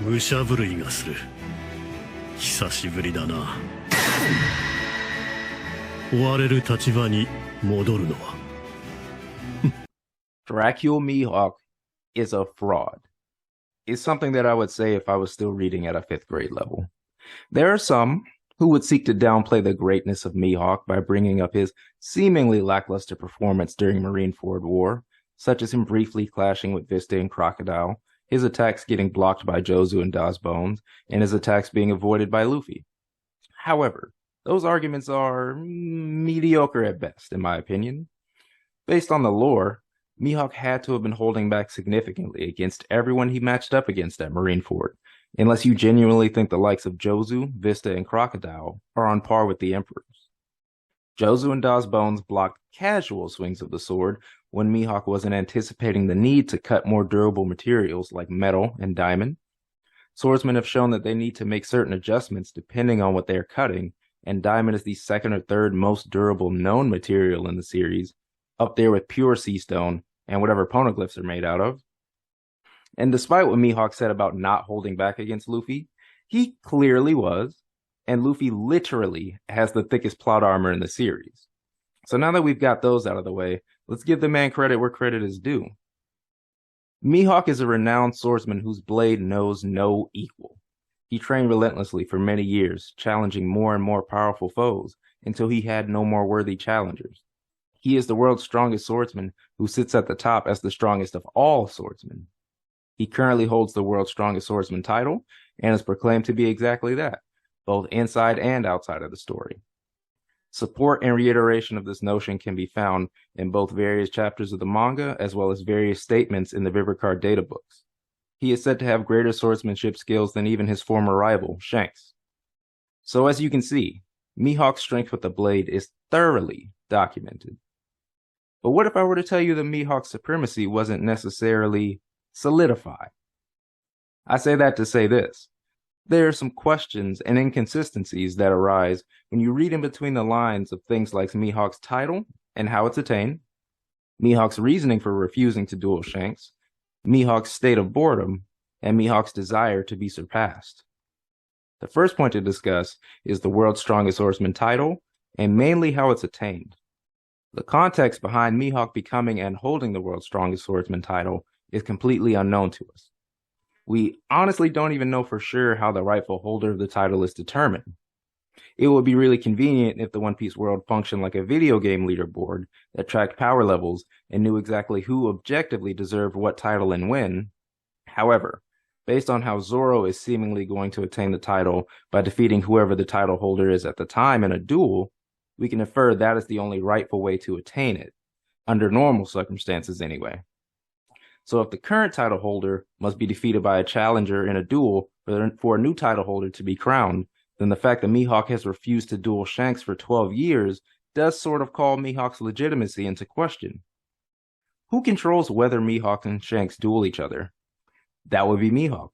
武者震いがする。久しぶりだな。追われる立場に戻るのは。Dracule Mihawk is a fraud. It's something that I would say if I was still reading at a 5th grade level. There are some who would seek to downplay the greatness of Mihawk by bringing up his seemingly lackluster performance during Marineford War, such as him briefly clashing with Vista and Crocodile, his attacks getting blocked by Jozu and Dazbones, and his attacks being avoided by Luffy. However, those arguments are mediocre at best, in my opinion. Based on the lore, Mihawk had to have been holding back significantly against everyone he matched up against at Marineford, unless you genuinely think the likes of Jozu, Vista, and Crocodile are on par with the Emperors. Jozu and Dazbones blocked casual swings of the sword when Mihawk wasn't anticipating the need to cut more durable materials like metal and diamond. Swordsmen have shown that they need to make certain adjustments depending on what they are cutting, and diamond is the 2nd or 3rd most durable known material in the series, up there with pure sea stone and whatever poneglyphs are made out of. And despite what Mihawk said about not holding back against Luffy, he clearly was, and Luffy literally has the thickest plot armor in the series. So now that we've got those out of the way, let's give the man credit where credit is due. Mihawk is a renowned swordsman whose blade knows no equal. He trained relentlessly for many years, challenging more and more powerful foes until he had no more worthy challengers. He is the world's strongest swordsman who sits at the top as the strongest of all swordsmen. He currently holds the world's strongest swordsman title and is proclaimed to be exactly that, both inside and outside of the story. Support and reiteration of this notion can be found in both various chapters of the manga as well as various statements in the Vivarcard data books. He is said to have greater swordsmanship skills than even his former rival, Shanks. So as you can see, Mihawk's strength with the blade is thoroughly documented. But what if I were to tell you that Mihawk's supremacy wasn't necessarily solidified? I say that to say this. There are some questions and inconsistencies that arise when you read in between the lines of things like Mihawk's title and how it's attained, Mihawk's reasoning for refusing to duel Shanks, Mihawk's state of boredom, and Mihawk's desire to be surpassed. The first point to discuss is the world's strongest swordsman title, and mainly how it's attained. The context behind Mihawk becoming and holding the world's strongest swordsman title is completely unknown to us. We honestly don't even know for sure how the rightful holder of the title is determined. It would be really convenient if the One Piece world functioned like a video game leaderboard that tracked power levels and knew exactly who objectively deserved what title and when. However, based on how Zoro is seemingly going to attain the title by defeating whoever the title holder is at the time in a duel, we can infer that is the only rightful way to attain it, under normal circumstances anyway. So if the current title holder must be defeated by a challenger in a duel for a new title holder to be crowned, then the fact that Mihawk has refused to duel Shanks for 12 years does sort of call Mihawk's legitimacy into question. Who controls whether Mihawk and Shanks duel each other? That would be Mihawk.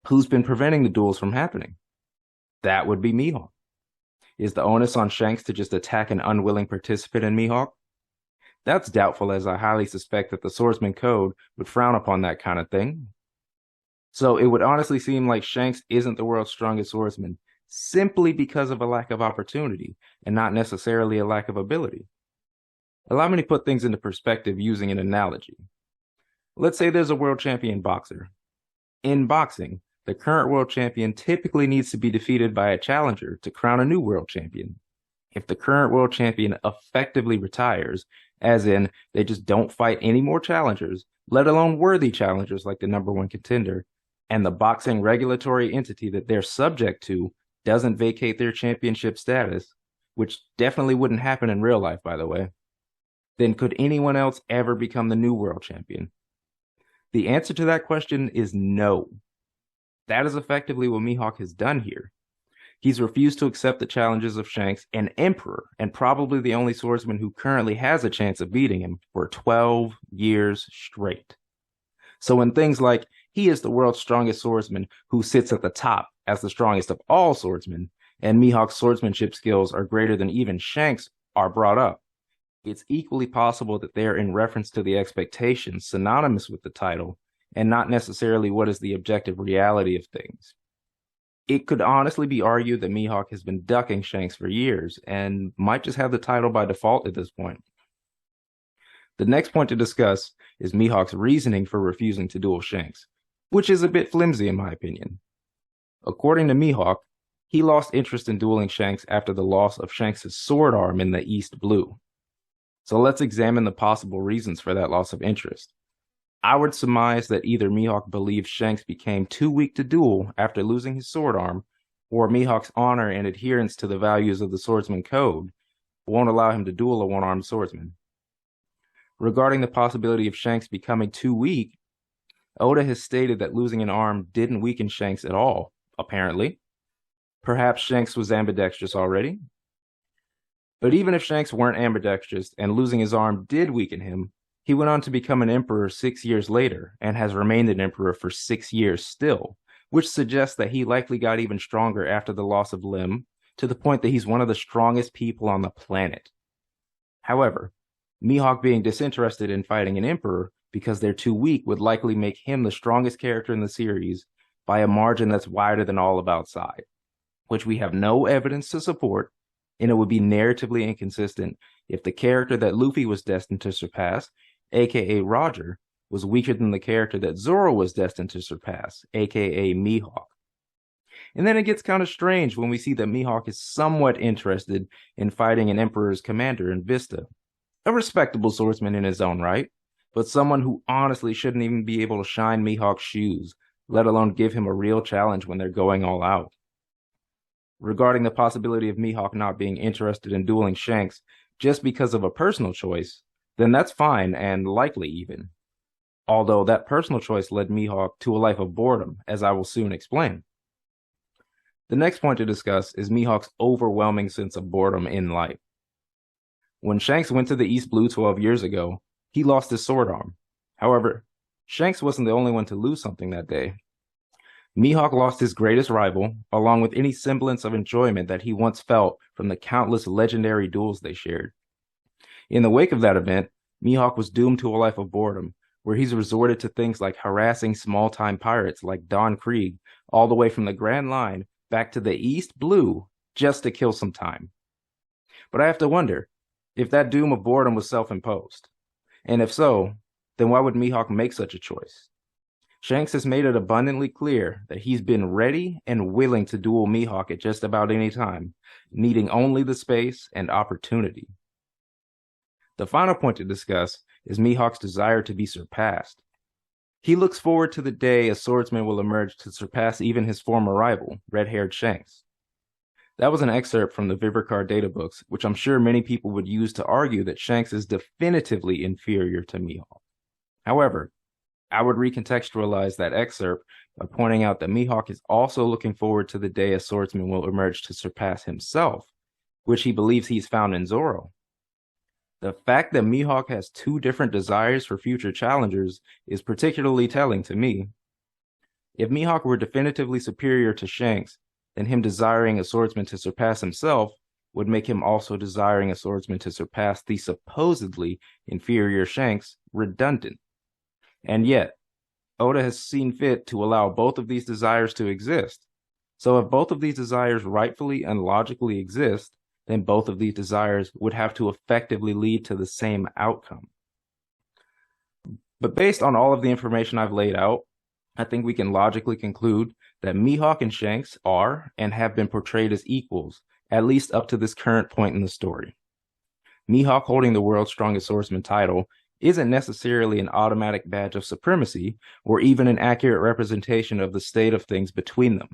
Who's been preventing the duels from happening? That would be Mihawk. Is the onus on Shanks to just attack an unwilling participant in Mihawk? That's doubtful, as I highly suspect that the Swordsman Code would frown upon that kind of thing. So it would honestly seem like Shanks isn't the world's strongest swordsman simply because of a lack of opportunity and not necessarily a lack of ability. Allow me to put things into perspective using an analogy. Let's say there's a world champion boxer. In boxing, the current world champion typically needs to be defeated by a challenger to crown a new world champion. If the current world champion effectively retires, as in they just don't fight any more challengers, let alone worthy challengers like the #1 contender, and the boxing regulatory entity that they're subject to doesn't vacate their championship status, which definitely wouldn't happen in real life, by the way, then could anyone else ever become the new world champion? The answer to that question is no. That is effectively what Mihawk has done here. He's refused to accept the challenges of Shanks, an emperor, and probably the only swordsman who currently has a chance of beating him for 12 years straight. So when things like, he is the world's strongest swordsman who sits at the top as the strongest of all swordsmen, and Mihawk's swordsmanship skills are greater than even Shanks are brought up, it's equally possible that they are in reference to the expectations synonymous with the title and not necessarily what is the objective reality of things. It could honestly be argued that Mihawk has been ducking Shanks for years and might just have the title by default at this point. The next point to discuss is Mihawk's reasoning for refusing to duel Shanks, which is a bit flimsy in my opinion. According to Mihawk, he lost interest in dueling Shanks after the loss of Shanks' sword arm in the East Blue. So let's examine the possible reasons for that loss of interest. I would surmise that either Mihawk believes Shanks became too weak to duel after losing his sword arm, or Mihawk's honor and adherence to the values of the Swordsman Code won't allow him to duel a one-armed swordsman. Regarding the possibility of Shanks becoming too weak, Oda has stated that losing an arm didn't weaken Shanks at all, apparently. Perhaps Shanks was ambidextrous already. But even if Shanks weren't ambidextrous and losing his arm did weaken him, he went on to become an emperor 6 years later and has remained an emperor for 6 years still, which suggests that he likely got even stronger after the loss of limb, to the point that he's one of the strongest people on the planet. However, Mihawk being disinterested in fighting an emperor because they're too weak would likely make him the strongest character in the series by a margin that's wider than all of outside, which we have no evidence to support, and it would be narratively inconsistent if the character that Luffy was destined to surpass, aka Roger, was weaker than the character that Zoro was destined to surpass, aka Mihawk. And then it gets kind of strange when we see that Mihawk is somewhat interested in fighting an Emperor's commander in Vista, a respectable swordsman in his own right, but someone who honestly shouldn't even be able to shine Mihawk's shoes, let alone give him a real challenge when they're going all out. Regarding the possibility of Mihawk not being interested in dueling Shanks just because of a personal choice, then that's fine and likely even. Although that personal choice led Mihawk to a life of boredom, as I will soon explain. The next point to discuss is Mihawk's overwhelming sense of boredom in life. When Shanks went to the East Blue 12 years ago, he lost his sword arm. However, Shanks wasn't the only one to lose something that day. Mihawk lost his greatest rival, along with any semblance of enjoyment that he once felt from the countless legendary duels they shared. In the wake of that event, Mihawk was doomed to a life of boredom, where he's resorted to things like harassing small-time pirates like Don Krieg all the way from the Grand Line back to the East Blue just to kill some time. But I have to wonder if that doom of boredom was self-imposed. And if so, then why would Mihawk make such a choice? Shanks has made it abundantly clear that he's been ready and willing to duel Mihawk at just about any time, needing only the space and opportunity. The final point to discuss is Mihawk's desire to be surpassed. He looks forward to the day a swordsman will emerge to surpass even his former rival, red-haired Shanks. That was an excerpt from the Vivarkar databooks, which I'm sure many people would use to argue that Shanks is definitively inferior to Mihawk. However, I would recontextualize that excerpt by pointing out that Mihawk is also looking forward to the day a swordsman will emerge to surpass himself, which he believes he's found in Zoro. The fact that Mihawk has two different desires for future challengers is particularly telling to me. If Mihawk were definitively superior to Shanks, then him desiring a swordsman to surpass himself would make him also desiring a swordsman to surpass the supposedly inferior Shanks redundant. And yet, Oda has seen fit to allow both of these desires to exist. So if both of these desires rightfully and logically exist, then both of these desires would have to effectively lead to the same outcome. But based on all of the information I've laid out, I think we can logically conclude that Mihawk and Shanks are and have been portrayed as equals, at least up to this current point in the story. Mihawk holding the world's strongest swordsman title isn't necessarily an automatic badge of supremacy or even an accurate representation of the state of things between them.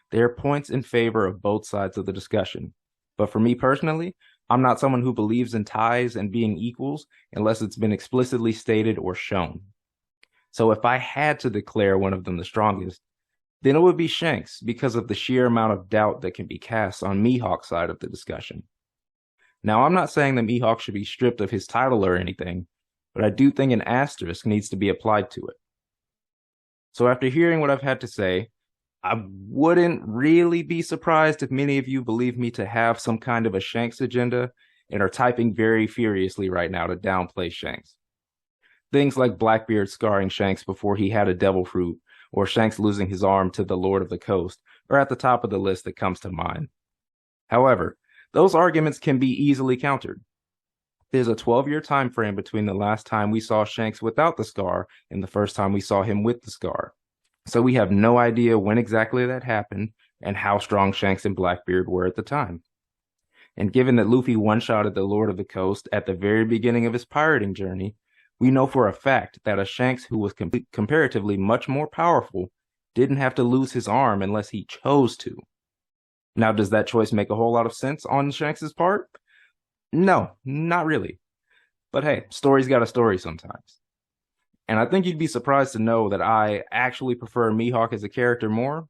There are points in favor of both sides of the discussion, but for me personally, I'm not someone who believes in ties and being equals unless it's been explicitly stated or shown. So if I had to declare one of them the strongest, then it would be Shanks because of the sheer amount of doubt that can be cast on Mihawk's side of the discussion. Now, I'm not saying that Mihawk should be stripped of his title or anything, but I do think an asterisk needs to be applied to it. So after hearing what I've had to say, I wouldn't really be surprised if many of you believe me to have some kind of a Shanks agenda and are typing very furiously right now to downplay Shanks. Things like Blackbeard scarring Shanks before he had a devil fruit, or Shanks losing his arm to the Lord of the Coast, are at the top of the list that comes to mind. However, those arguments can be easily countered. There's a 12-year time frame between the last time we saw Shanks without the scar and the first time we saw him with the scar. So we have no idea when exactly that happened and how strong Shanks and Blackbeard were at the time. And given that Luffy one-shotted the Lord of the Coast at the very beginning of his pirating journey, we know for a fact that a Shanks who was comparatively much more powerful didn't have to lose his arm unless he chose to. Now, does that choice make a whole lot of sense on Shanks' part? No, not really. But hey, story's got a story sometimes. And I think you'd be surprised to know that I actually prefer Mihawk as a character more.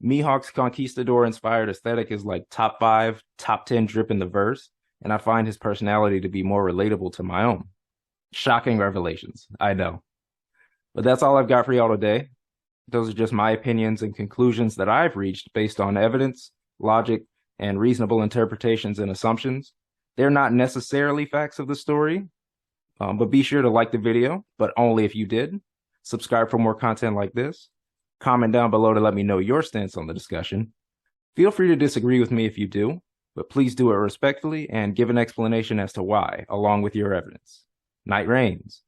Mihawk's conquistador-inspired aesthetic is like top 5, top 10 drip in the verse, and I find his personality to be more relatable to my own. Shocking revelations, I know. But that's all I've got for y'all today. Those are just my opinions and conclusions that I've reached based on evidence, logic, and reasonable interpretations and assumptions. They're not necessarily facts of the story, but be sure to like the video, but only if you did. Subscribe for more content like this. Comment down below to let me know your stance on the discussion. Feel free to disagree with me if you do, but please do it respectfully and give an explanation as to why, along with your evidence. Night reigns.